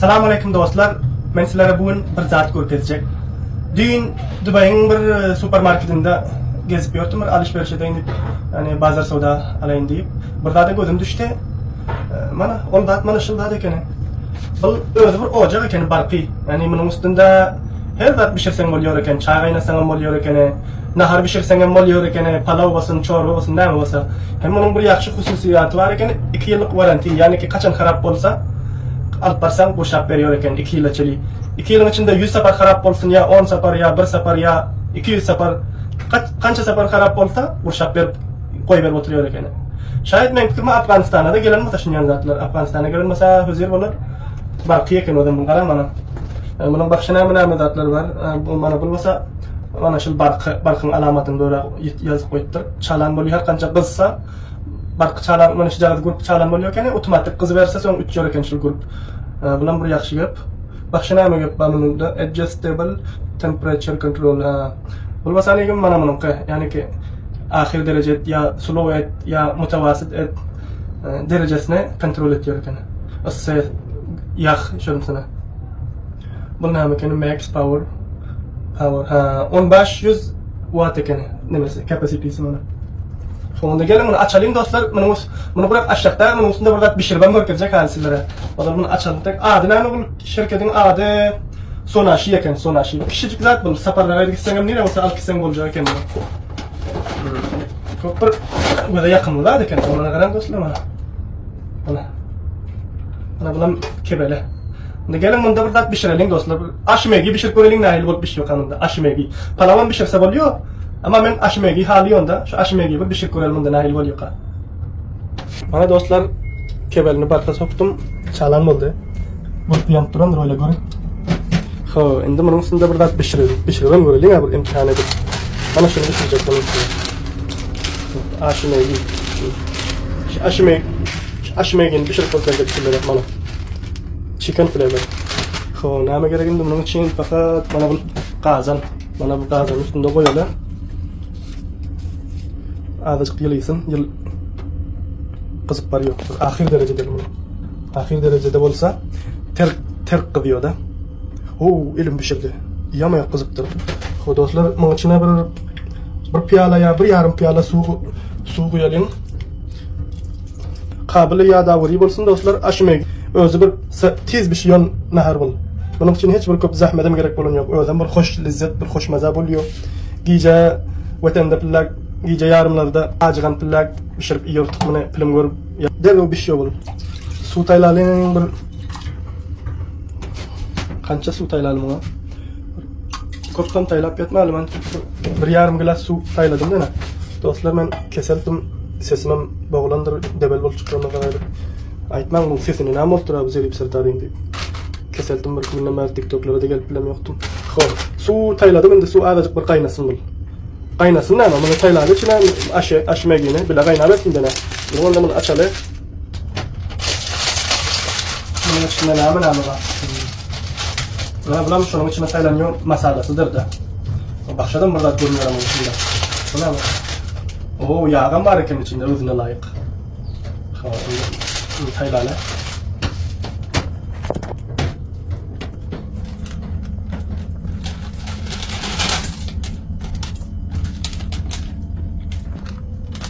Assalamu alaykum do'stlar. Men sizlarga bugun bir zat ko'rsatacak. Dün Dubayning bir supermarketinde gezip yurtdim, bir alışveriş edeyim deb, yani bazar savdo alayım deb. Bir zatga gözüm düştü. Mana ol zat mana şu zat ekan. Bu o'zi bir ocaq ekan, barqi. Yani bunun üstünde her zat pişirsen bolyor ekan, çay qaynasan bolyor ekan, nahar pişirsen ham bolyor ekan, palav bolsun, chorva bolsun, nima bolsa. Hem bunun bir yaxshi xususiyati var ekan, 2 yillik garanti, yani ki qachon xarab bo'lsa alıp barsan boşap veriyor ekan 2 yıl içeli. 2 yılın içinde 100 sefer harap olsun ya 10 sefer ya 1 sefer ya 200 sefer kança sefer harap olsa boşap verip koyup oturuyor ekan. Şayet men fikrim Afganistan'a da gelen taşınyan zatlar. Afganistan'a gelen mesela huzur bolar. Barqi ekan odam bunu qaran mana. Bunun başına mı zatlar var. Bu mana bulmasa mana şu barqın alamatını böyle yazıp koyuptur. Çalan boluyor her kança qızsa barq çalan mana şu jagada grup çalan boluyor ekan, otomatik qızı verse soň 3 yor ekan şu grup. Bulan bir yaxshi gap. Başına mı gap bunun da adjustable temperature control. Bulmasa nigim mana bununki, yani ki ahir derece ya slow et ya mutavasit et derecesine kontrol ediyor ekan. Isse yağ şöyle. Bunun hem ekan max power 1500 watt ekan. Nemesi capacity mana. Sonunda gelin bunu açalım dostlar. Bunu bırak aşağıda, bunun üstünde burada pişirmem gerekecek halsilere. Oda bunu açalım tek. Adı ne bu şirketin adı? Sonashi ekan, Sonashi. Kişicik zat bu. Saparlara gitsen nere olsa al gitsen olacak ekan. Kopar. Bu da yakın da ekan. Ona qaran dostlar mana. Ana bulan kebele. Şimdi gelin bunda burada pişirelim dostlar. Aşmegi pişirip görelim ne hal bulup pişiyor kanında. Aşmegi. Palavan pişirse oluyor. Ama ben aşmegi halıyonda şu aşmegi bir pişirip görelim bunda ne hal oluyor ka. Bana dostlar kebelini barqa soktum. Çalan oldu. Bu yanıp duran öyle görün. Ho, endi bunun üstünde burada pişirelim görelim ya bu imkanı edip. Bana şunu pişirecek bunun üstünde. Aşmegi pişirip görelim pişirelim bana. Chicken flavor. Ho, nama gereğinde bunun için fakat bana bu kazan. Bana bu kazan üstünde koyalım. Azıcık yılıyısın. Yıl kızıp varıyor. Ahir derecede bunu. Ahir derecede olsa terk kızıyor da. Elim pişirdi. Yamaya kızıptır. O dostlar bunun içine bir piyala ya bir yarım piyala su koyalım. Kabili ya da vuri bolsun dostlar. Aşmegi. Özü bir tez bir şey nahar bol. Bunun için hiç bir köp zahmetim gerek bolun yok. Özüm bir hoş lezzet, bir hoş maza boluyor. Gece vatanda pillak, gece yarımlarda acıgan pillak pişirip yiyortuk bunu film görüp. Derrov bir şey bol. Su taylalının bir kança su taylalım ona. Köpten taylap yetmeli ben. Bir yarım glas su tayladım dene. Dostlar ben keseldim. Sesimem bağlandır debel bol çıkırma kadar. Aytmam bu sesini nam oltura bizeri bir sırtarayım deyip. Keseldim bir günle mer TikTok'lara da gelip bilem yoktum. Su tayladım indi su azıcık bir kaynasın bul. Kaynasın ama bunu tayladı içine aşmegini bile kaynabet indene. Bunu bunu açalı. Bunun içinde nama var. Bulam şunun içine taylanıyor masalasıdır da. Başladım burada görünüyor ama içinde. Buna yağın var ekan içinde özüne layık. Taylanı.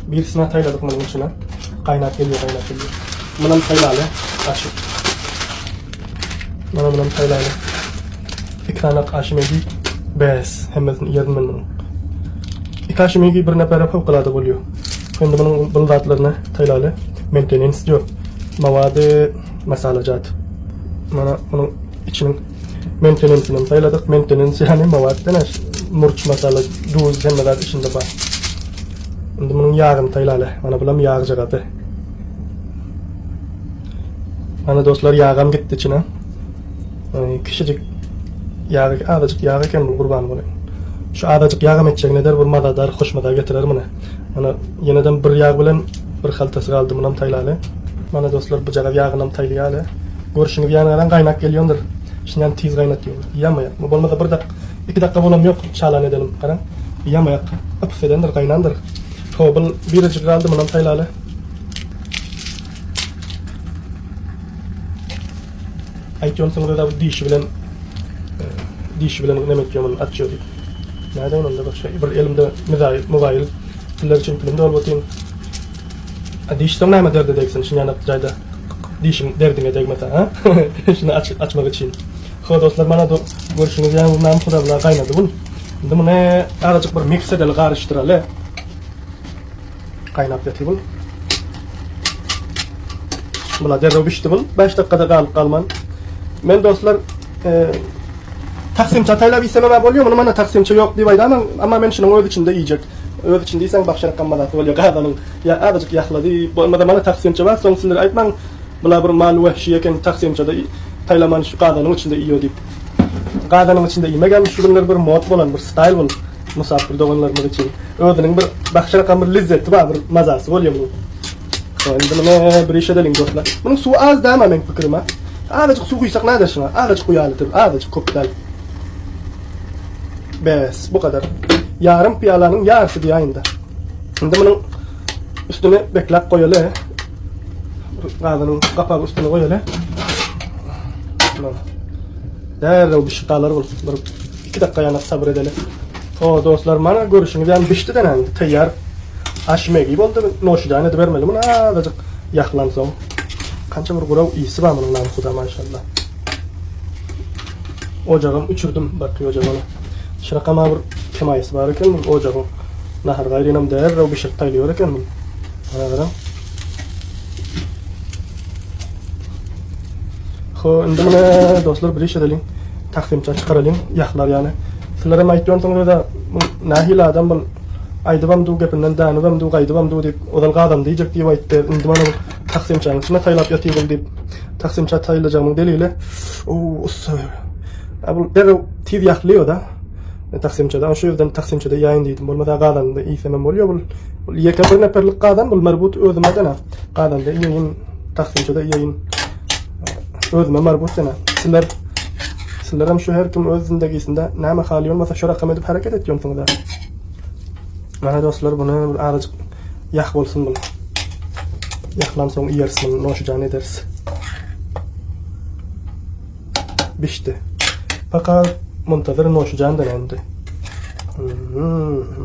Birisine tayladık bunun içine. Kaynak geliyor. Bunun taylalı. Açık. Bunun taylalı. İkranak aşmegi. Bez. Hemen yedim ben bunu. İki aşmegi bir nefere fevkalade oluyor. Şimdi bunun buldatlarını taylalı. Maintenance diyor. Mavadı masalacat. Mana bunun içinin maintenance'ini tayladık. Maintenance yani mavad dene. Murç masala duz zemmeler içinde var. Şimdi bunun yağını taylalı. Mana bulam yağ jagadı. Mana dostlar yağım gitti içine. Küçücük yağ, azıcık yağ eken bu kurban bunu. Şu azıcık yağım etecek nedir bir madadar, hoş madar getirir mana. Mana yeniden bir yağ bilen bir xaltası kaldı bunam taylalı. Mana dostlar bu jagab yağınam taylalı. Görüşünüz yanıdan kaynak geliyordur. Şimdiden tez kaynatıyor. Yamayak. Bu bolmada 1 dakika 2 dakika bolam yok. Çalan edelim. Qaran. Yamayak. Apfedendir kaynandır. Tobul biricik kaldı bunam taylalı. Aytyon sonra da dişi bilen demek yaman atıyor. Nereden onda başka? Bir elimde mobil sizler için filmde olbatayım. Diş sonra ne derdi deksin? Şimdi yanıp dişim derdine değmete ha? Şunu açmak için. Ho dostlar bana da görüşünüz yani bundan sonra bula kaynadı bunu. Şimdi bunu aracık bir mix edeli karıştıralı. Kaynap yatı bunu. Bula derro pişti bunu. 5 dakikada kalıp kalman. Men dostlar taksimçe taylab istemem boluyor mu? Mana taksimçe yok diye bayda ama men şunun öz içinde yiyecek. Öz içinde yesen bakşarak kammalat oluyor gadanın. Ya aracık yaxladı. Bolmada mana taksimçe var. Soň sizler aytmaň bula bir mal vahşi eken taksimçe de taylaman şu gadanın içinde yiyor deyip. Gadanın içinde yemegen şu günler bir mod bolan bir style bol. Musafir doganlarymyz için. Özüniň bir bakşarak bir lezzeti var, bir mazasy bolýar bu. Endi nima bir iş edelim dostlar. Bunun suw az däme men pikirime. Azıcık su kuysak ne dersin? Azıcık kuyalıdır, azıcık koptal. Bes, bu kadar. Yarım piyalanın yarısı bir ayında. Şimdi bunun üstüne beklak koyalı. Gadanın kapağı üstüne koyalı. Derrew bir şey kalır bul. 2 dakika yana sabır edelim. O dostlar mana görüşünüz yani pişti denen tayyar. Aşme gibi oldu. Noşidane de vermeli. Bunu azıcık yaxlansın. Kança bir gurav iyisi var bunun namı kuda maşallah. Ocağım uçurdum bakıyor ocağına. Şırakama bir kemayısı var eken bu ocağım. Nahar gayrinam derrew bir şey taylıyor eken bu. Ana Ho, indi mana dostlar bir iş edelim. Taksimçe çıkaralım. Yaxlar yani. Sizlere aytýan soňra da nahil adam bul aýdybam du gepinden danybam du gaýdybam du diýip odalga adam diýjek diýip aýtdy. Indi mana taksimçanyň içine taýlap ýatyp diýip taksimçe taýlajagymyň delili. Bu derrew tiz ýaklıyor da. Taksimçede şu ýerden taksimçede ýaýyn diýdim. Bolmada gadan da iýsemem bolýar bul. Bu ýeke bir neperlik gadan bul merbut özüme dene. Gadan da ýaýyn taksimçede ýaýyn özüme merbut dene. Sizler hem şu her kim öz zindegisinde näme hali olmasa şu rakam edip hareket etýärsiňiz da. Mana dostlar bunu bir aracık yak bolsun bunu. Yaklansın iyersin noşucan ederiz. Bişti. Fakat muntazır noşucan denendi.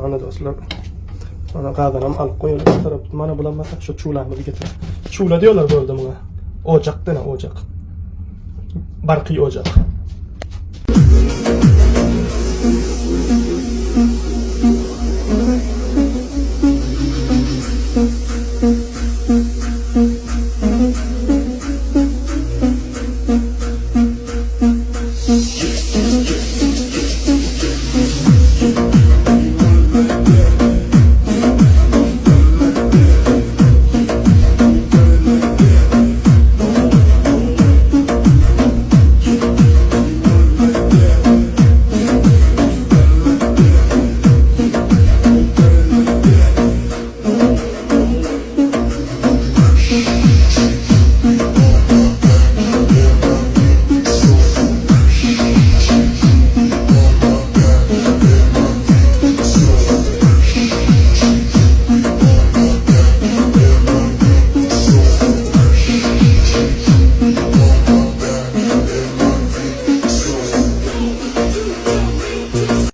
Mana dostlar. Mana gadanam alıp koyalım taraf. Mana bulanmasa şu çuğlamızı getir. Çuğla diyorlar böyle buna. Ocak dene ocak. Barkı ocak.